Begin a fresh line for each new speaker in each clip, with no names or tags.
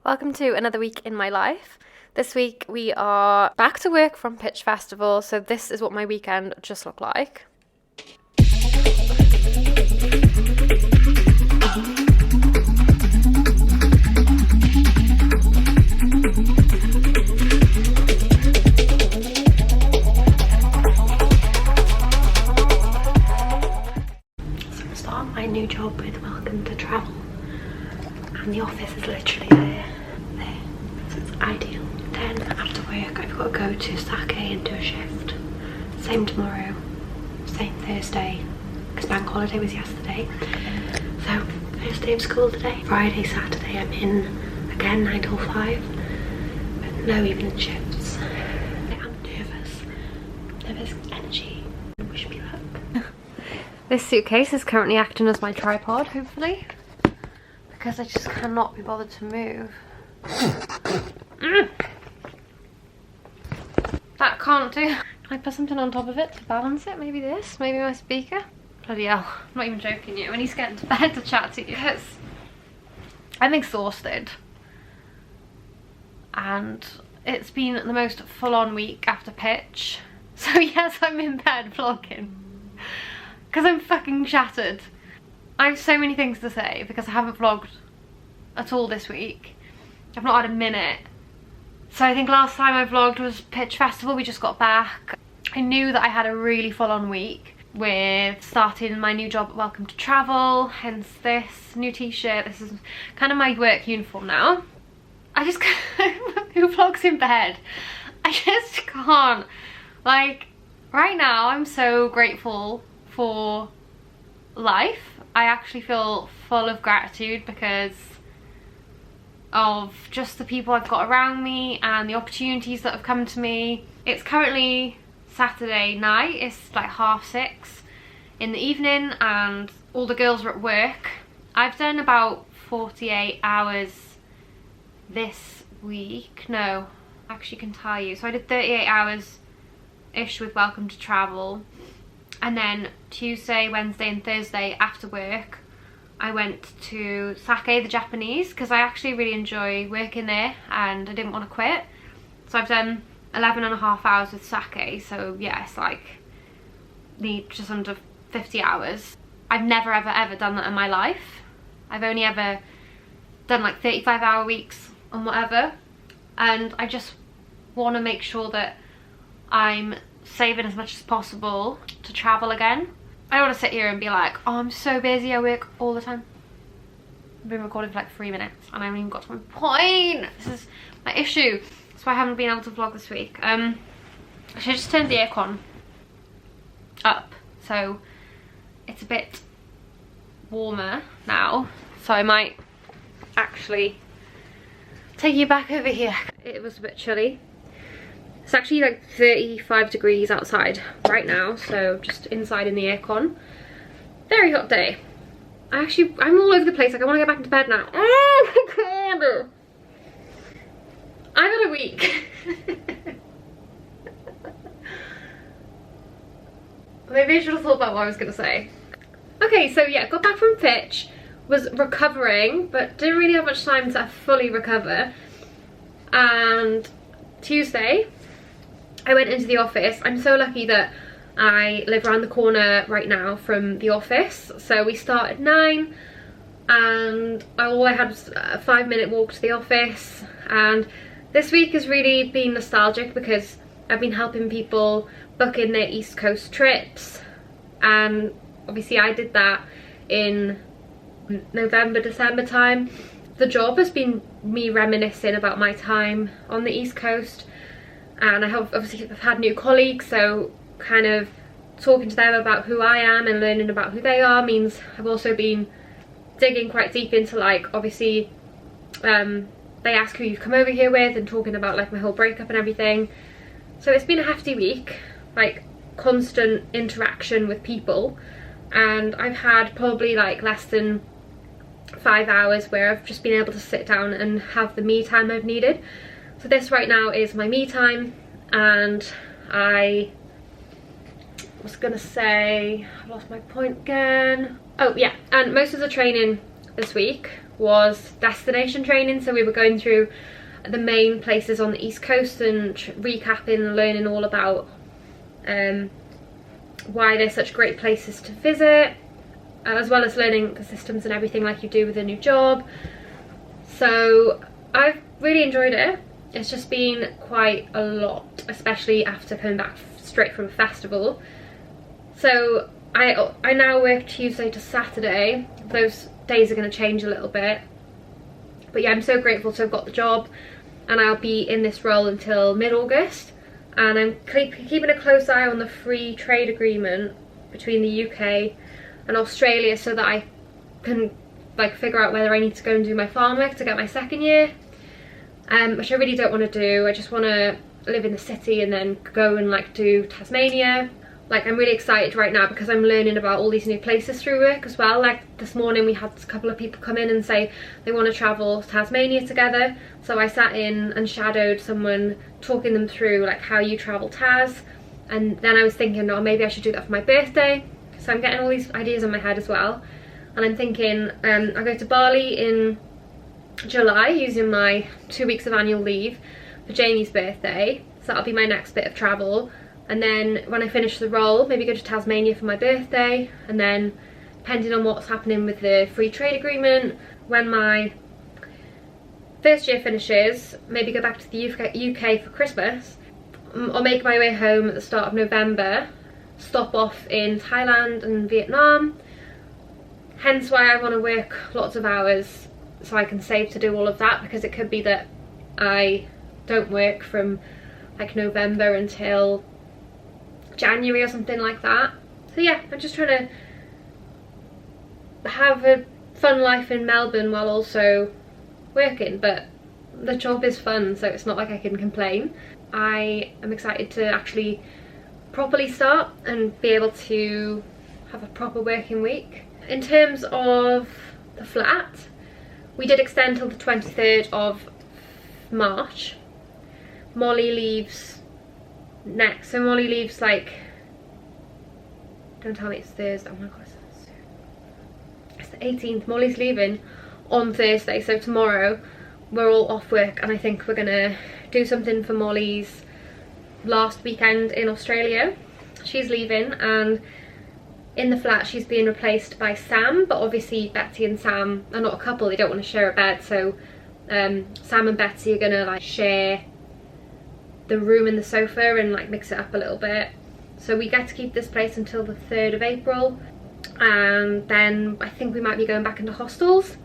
Welcome to another week in my life. This week we are back to work from Pitch Festival, so this is what my weekend just looked like. So I'm starting my new job with Welcome to Travel, and the office is literally there, so it's ideal. Then after work I've got to go to Sake and do a shift. Same tomorrow, same Thursday, because bank holiday was yesterday. So first day of school today. Friday, Saturday I'm in again 9 till 5, but no evening shifts. I'm nervous energy. Wish me luck. This suitcase is currently acting as my tripod, hopefully, because I just cannot be bothered to move. That can't do. Can I put something on top of it to balance it? Maybe this? Maybe my speaker? Bloody hell. I'm not even joking you. When he's getting to bed to chat to you. I'm exhausted. And it's been the most full-on week after pitch. So yes, I'm in bed vlogging. Because I'm fucking shattered. I have so many things to say because I haven't vlogged at all this week. I've not had a minute. So I think last time I vlogged was Pitch Festival. We just got back. I knew that I had a really full-on week with starting my new job at Welcome to Travel, hence this new t-shirt. This is kind of my work uniform now. I just can't. Who vlogs in bed? I just can't. Like, right now I'm so grateful for life. I actually feel full of gratitude because of just the people I've got around me and the opportunities that have come to me. It's currently Saturday night, it's like 6:30 in the evening and all the girls are at work. I've done about 48 hours this week. No, I actually can tell you. So I did 38 hours ish with Welcome to Travel, and then Tuesday, Wednesday and Thursday after work I went to Sake, the Japanese, because I actually really enjoy working there and I didn't want to quit. So I've done 11.5 hours with Sake, so yeah, it's like just under 50 hours. I've never ever done that in my life. I've only ever done like 35-hour weeks and whatever, and I just want to make sure that I'm saving as much as possible to travel again. I don't want to sit here and be like, oh, I'm so busy, I work all the time. I've been recording for like 3 minutes and I haven't even got to my point. This is my issue. That's why I haven't been able to vlog this week. I should just turn the aircon up so it's a bit warmer now. So I might actually take you back over here. It was a bit chilly. It's actually like 35 degrees outside right now, so just inside in the aircon. Very hot day. I'm all over the place, like I want to get back into bed now. Oh my god! I've had a week. Maybe I should have thought about what I was going to say. Okay, so yeah, got back from pitch, was recovering, but didn't really have much time to fully recover. And Tuesday, I went into the office. I'm so lucky that I live around the corner right now from the office. So we start at 9 and all I had was a 5-minute walk to the office. And this week has really been nostalgic because I've been helping people book in their East Coast trips. And obviously I did that in November, December time. The job has been me reminiscing about my time on the East Coast. And I have obviously had new colleagues, so kind of talking to them about who I am and learning about who they are means I've also been digging quite deep into, like, obviously they ask who you've come over here with and talking about like my whole breakup and everything. So it's been a hefty week, like constant interaction with people, and I've had probably like less than 5 hours where I've just been able to sit down and have the me time I've needed. So this right now is my me time, and I was gonna say, I lost my point again. Oh yeah, and most of the training this week was destination training, so we were going through the main places on the East Coast and recapping and learning all about why they're such great places to visit, as well as learning the systems and everything like you do with a new job. So I've really enjoyed it. It's just been quite a lot, especially after coming back straight from a festival. So I now work Tuesday to Saturday. Those days are going to change a little bit, but yeah, I'm so grateful to have got the job, and I'll be in this role until mid-August. And I'm keeping a close eye on the free trade agreement between the UK and Australia, so that I can like figure out whether I need to go and do my farm work to get my second year, which I really don't want to do. I just want to live in the city and then go and like do Tasmania. Like, I'm really excited right now because I'm learning about all these new places through work as well. Like this morning we had a couple of people come in and say they want to travel to Tasmania together. So I sat in and shadowed someone talking them through like how you travel Tas. And then I was thinking, oh, maybe I should do that for my birthday. So I'm getting all these ideas in my head as well. And I'm thinking I'll go to Bali in July using my 2 weeks of annual leave for Jamie's birthday. So that'll be my next bit of travel. And then when I finish the role, maybe go to Tasmania for my birthday, and then depending on what's happening with the free trade agreement, when my first year finishes, maybe go back to the UK for Christmas, or make my way home at the start of November, stop off in Thailand and Vietnam. Hence why I want to work lots of hours so I can save to do all of that, because it could be that I don't work from like November until January or something like that. So yeah, I'm just trying to have a fun life in Melbourne while also working, but the job is fun, so it's not like I can complain. I am excited to actually properly start and be able to have a proper working week. In terms of the flat, we did extend till the 23rd of March. Mollie leaves next, so Mollie leaves like, don't tell me it's Thursday, oh my god, it's the 18th. Mollie's leaving on Thursday, so tomorrow we're all off work, and I think we're gonna do something for Mollie's last weekend in Australia. She's leaving, and in the flat she's being replaced by Sam, but obviously Betsy and Sam are not a couple, they don't want to share a bed, so Sam and Betsy are gonna like share the room and the sofa and like mix it up a little bit. So we get to keep this place until the 3rd of April, and then I think we might be going back into hostels.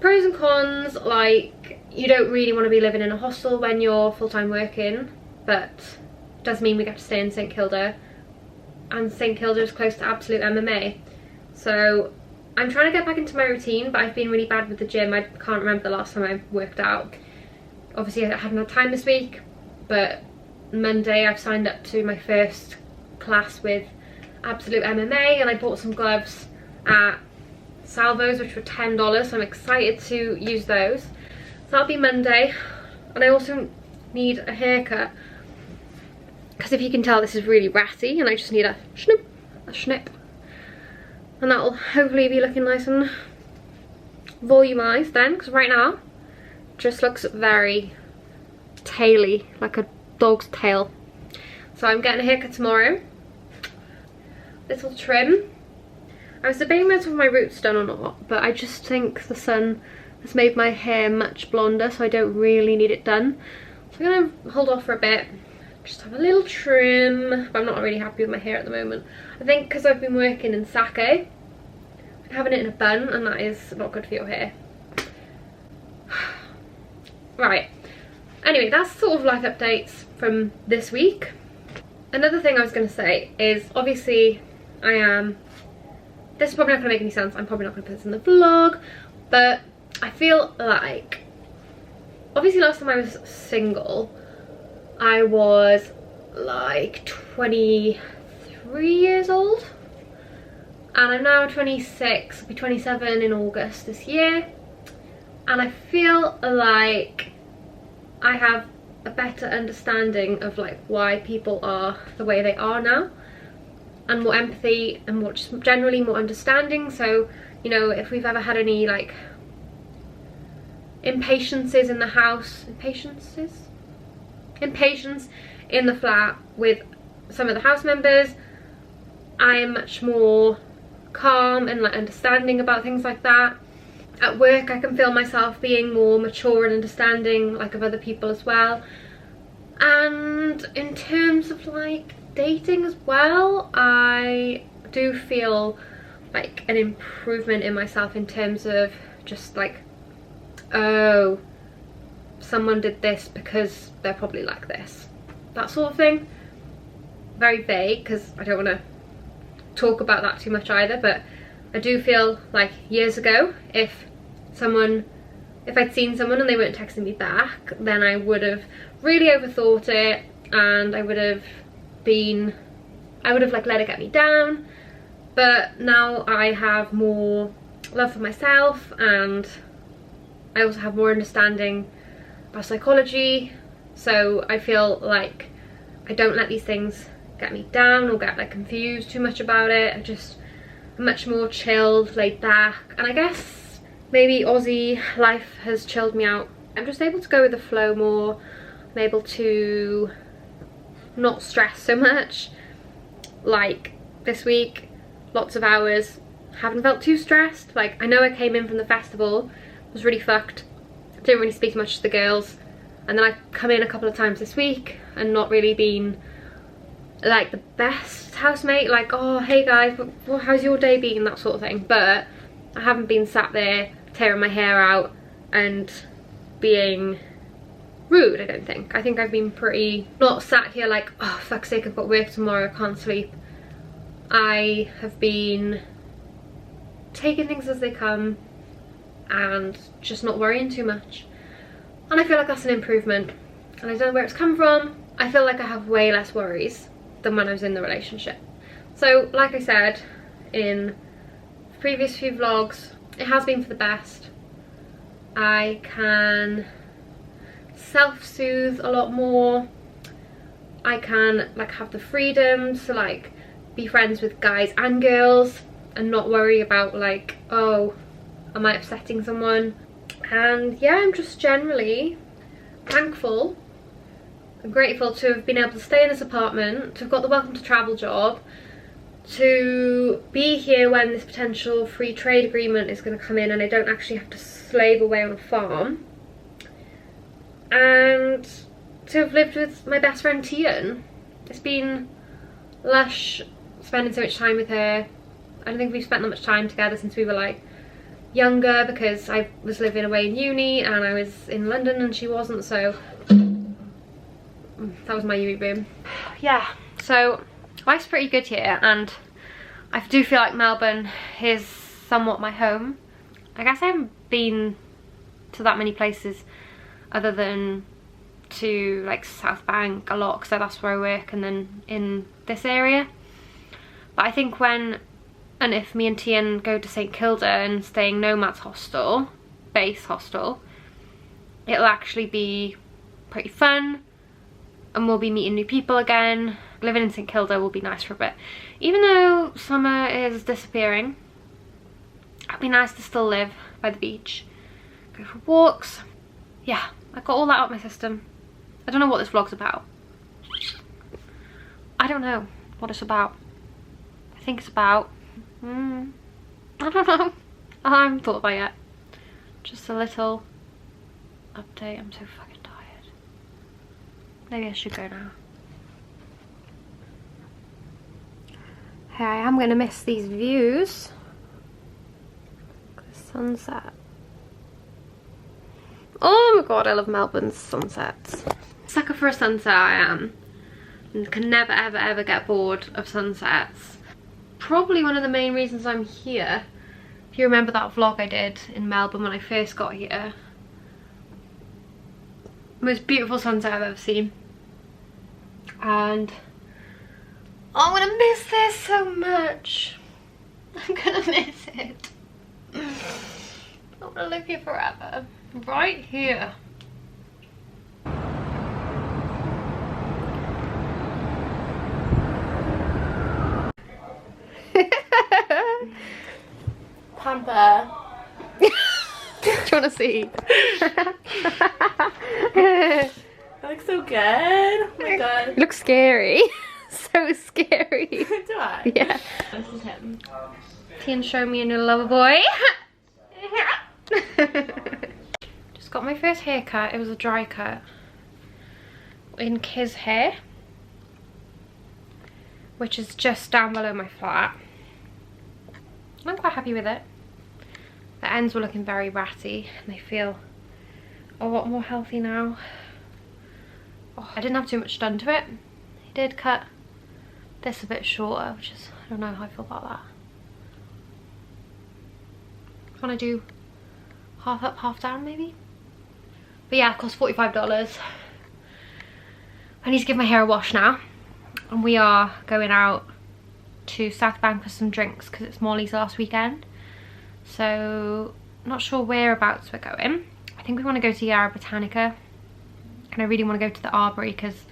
Pros and cons, like you don't really want to be living in a hostel when you're full-time working, but it does mean we get to stay in St Kilda, and St Kilda is close to absolute MMA. So I'm trying to get back into my routine, but I've been really bad with the gym. I can't remember the last time I worked out. Obviously I hadn't had time this week, but Monday I've signed up to my first class with Absolute MMA, and I bought some gloves at Salvo's which were $10, so I'm excited to use those. So that'll be Monday. And I also need a haircut, because if you can tell, this is really ratty and I just need a snip, and that'll hopefully be looking nice and volumized then, because right now it just looks very taily, like a dog's tail. So I'm getting a haircut tomorrow. Little trim. I was debating whether my roots done or not, but I just think the sun has made my hair much blonder, so I don't really need it done. So I'm gonna hold off for a bit, just have a little trim, but I'm not really happy with my hair at the moment. I think because I've been working in sake, having it in a bun, and that is not good for your hair. Right, anyway, that's sort of life updates from this week. Another thing I was going to say is, obviously this is probably not going to make any sense, I'm probably not going to put this in the vlog, but I feel like, obviously last time I was single I was like 23 years old, and I'm now 26, I'll be 27 in August this year, and I feel like I have a better understanding of like why people are the way they are now, and more empathy and more just generally more understanding. So, you know, if we've ever had any like impatiences in the house, impatience in the flat with some of the house members. I am much more calm and like understanding about things like that. At work I can feel myself being more mature and understanding like of other people as well. And in terms of like dating as well, I do feel like an improvement in myself in terms of just like, oh, someone did this because they're probably like this, that sort of thing. Very vague because I don't want to talk about that too much either, but I do feel like years ago, if I'd seen someone and they weren't texting me back, then I would have really overthought it, and I would have like let it get me down. But now I have more love for myself, and I also have more understanding about psychology, so I feel like I don't let these things get me down or get like confused too much about it. I just much more chilled, laid back, and I guess maybe Aussie life has chilled me out. I'm just able to go with the flow more. I'm able to not stress so much. Like this week, lots of hours, haven't felt too stressed. Like I know I came in from the festival, was really fucked, didn't really speak much to the girls, and then I come in a couple of times this week and not really been like the best housemate, like, oh hey guys, well, how's your day been, that sort of thing. But I haven't been sat there tearing my hair out and being rude, I don't think. I think I've been pretty, not sat here like, oh fuck's sake, I've got work tomorrow, I can't sleep. I have been taking things as they come and just not worrying too much, and I feel like that's an improvement, and I don't know where it's come from. I feel like I have way less worries than when I was in the relationship. So like I said in the previous few vlogs, it has been for the best. I can self-soothe a lot more. I can like have the freedom to like be friends with guys and girls and not worry about like, oh, am I upsetting someone? And yeah, I'm just generally thankful. I'm grateful to have been able to stay in this apartment, to have got the welcome to travel job, to be here when this potential free trade agreement is going to come in and I don't actually have to slave away on a farm, and to have lived with my best friend Tian. It's been lush spending so much time with her. I don't think we've spent that much time together since we were like younger, because I was living away in uni and I was in London and she wasn't, so that was my uni room. Yeah, so life's pretty good here, and I do feel like Melbourne is somewhat my home. I guess I haven't been to that many places other than to like Southbank a lot, because that's where I work, and then in this area. But I think when and if me and Tian go to St Kilda and stay in Nomad's hostel, base hostel, it'll actually be pretty fun, and we'll be meeting new people again. Living in St Kilda will be nice for a bit. Even though summer is disappearing, it'd be nice to still live by the beach, go for walks. Yeah, I got all that out of my system. I don't know what this vlog's about. I don't know what it's about. I think it's about, I don't know. I haven't thought about it yet. Just a little update. I'm so fucking tired. Maybe I should go now. Hey, I am gonna miss these views. The sunset. Oh my god, I love Melbourne's sunsets. Sucker for a sunset I am. And can never ever ever get bored of sunsets. Probably one of the main reasons I'm here. If you remember that vlog I did in Melbourne when I first got here. Most beautiful sunset I've ever seen. And oh, I'm gonna miss this so much. I'm gonna miss it. I wanna live here forever. Right here. Pamper. you want to see?
That looks so good. Oh my god.
It looks scary. So scary.
Do I?
Yeah.
This is him.
Can show me a new lover boy. Just got my first haircut. It was a dry cut in Kiz hair, which is just down below my flat. I'm quite happy with it. The ends were looking very ratty and they feel a lot more healthy now. Oh, I didn't have too much done to it. He did cut this a bit shorter, which is, I don't know how I feel about that. I want to do half up, half down maybe. But yeah, it cost $45. I need to give my hair a wash now. And we are going out to Southbank for some drinks because it's Mollie's last weekend. So, not sure whereabouts we're going. I think we want to go to Yara Botanica. And I really want to go to the Arbory because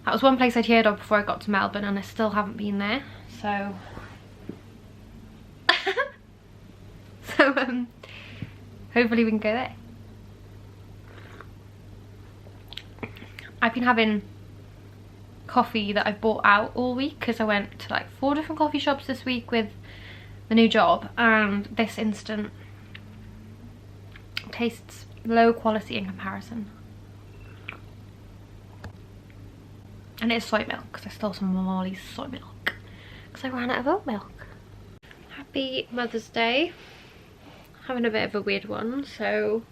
that was one place I'd heard of before I got to Melbourne and I still haven't been there. So, hopefully we can go there. I've been having coffee that I've bought out all week because I went to like 4 different coffee shops this week with the new job, and this instant tastes low quality in comparison. And it's soy milk because I stole some of Mollie's soy milk because I ran out of oat milk. Happy Mother's Day. Having a bit of a weird one, so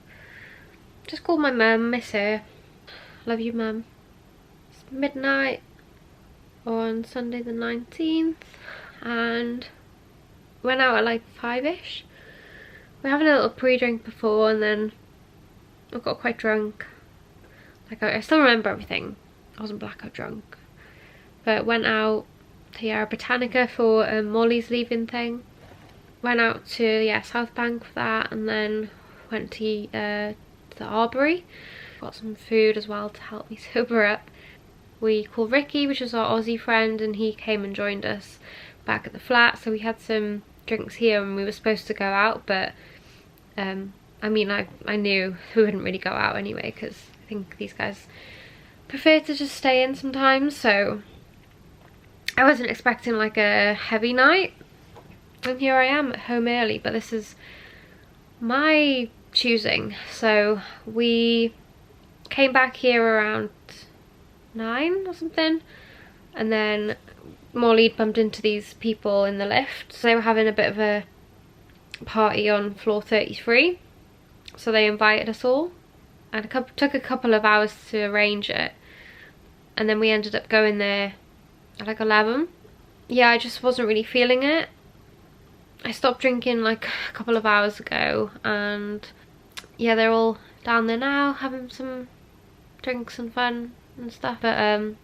just called my mum, miss her. Love you, mum. It's midnight on Sunday the 19th and went out at like 5ish. We're having a little pre-drink before and then I got quite drunk. Like I still remember everything. I wasn't blackout drunk. But went out to Yara Botanica for Mollie's leaving thing. Went out to, yeah, Southbank for that and then went to the Arbory. Got some food as well to help me sober up. We called Ricky, which is our Aussie friend, and he came and joined us back at the flat. So we had some drinks here and we were supposed to go out, but I mean, I knew we wouldn't really go out anyway because I think these guys prefer to just stay in sometimes. So I wasn't expecting like a heavy night. And here I am at home early, but this is my choosing. So we came back here around 9 or something, and then Mollie bumped into these people in the lift. So they were having a bit of a party on floor 33, so they invited us all, and it took a couple of hours to arrange it, and then we ended up going there at like 11. Yeah, I just wasn't really feeling it. I stopped drinking like a couple of hours ago, and yeah, they're all down there now having some drinks and fun and stuff, but I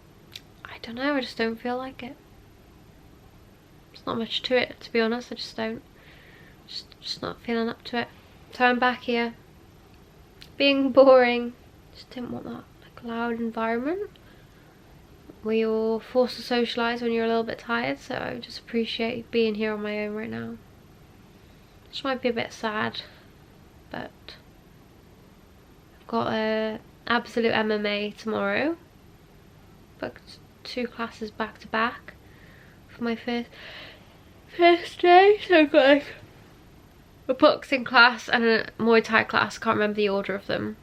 don't know, I just don't feel like it. There's not much to it, to be honest. I just don't, just not feeling up to it. So I'm back here being boring. Just didn't want that like loud environment where you're forced to socialise when you're a little bit tired, so I just appreciate being here on my own right now. Which might be a bit sad, but I've got a absolute MMA tomorrow. Booked 2 classes back to back for my first day. So I've got like a boxing class and a Muay Thai class. Can't remember the order of them.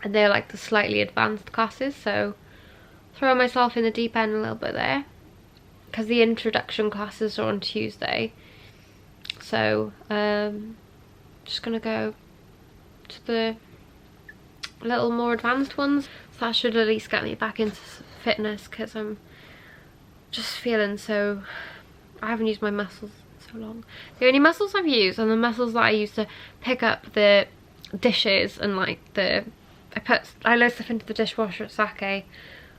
And they're like the slightly advanced classes, so throw myself in the deep end a little bit there because the introduction classes are on Tuesday. So just gonna go to the little more advanced ones. So that should at least get me back into fitness because I'm just feeling so, I haven't used my muscles in so long. The only muscles I've used are the muscles that I use to pick up the dishes and like I load stuff into the dishwasher at Sake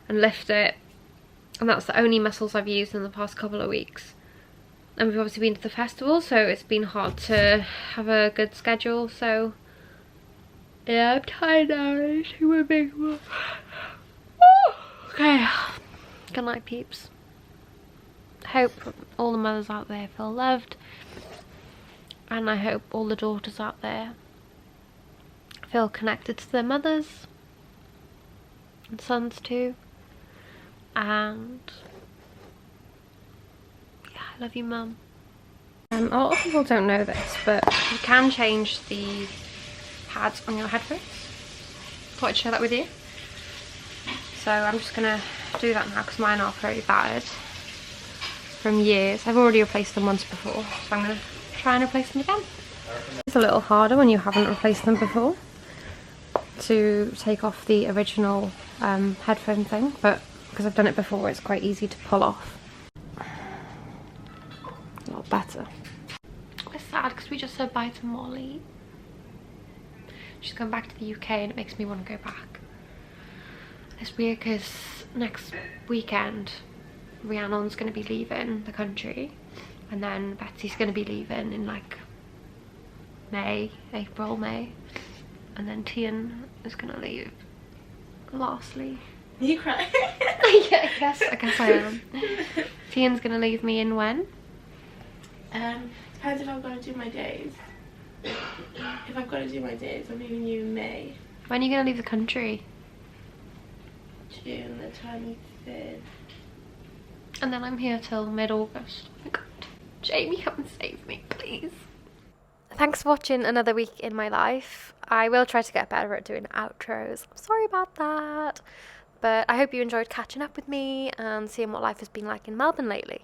and lift it, and that's the only muscles I've used in the past couple of weeks. And we've obviously been to the festival, so it's been hard to have a good schedule. So yeah, I'm tired now. I need to take my big one. Okay, good night, peeps. Hope all the mothers out there feel loved, and I hope all the daughters out there feel connected to their mothers and sons too. And yeah, I love you, Mum. A lot of people don't know this, but you can change the pads on your headphones. Thought I'd share that with you. So I'm just gonna do that now because mine are pretty battered from years. I've already replaced them once before, so I'm gonna try and replace them again. It's a little harder when you haven't replaced them before to take off the original headphone thing, but because I've done it before, it's quite easy to pull off. A lot better. We're sad because we just said bye to Mollie. She's gone back to the UK and it makes me want to go back. It's weird because next weekend Rhiannon's going to be leaving the country, and then Betsy's going to be leaving in like April, May, and then Tian is going to leave lastly.
Are you crying?
Yeah, I guess I am. Tian's going to leave me in when?
Depends if I've got to do my days. If I've got to do my days, I'm leaving you in May.
When are you going to leave the country?
June the 23rd.
And then I'm here till mid-August. Oh my god. Jamie, come and save me, please. Thanks for watching another week in my life. I will try to get better at doing outros. I'm sorry about that. But I hope you enjoyed catching up with me and seeing what life has been like in Melbourne lately.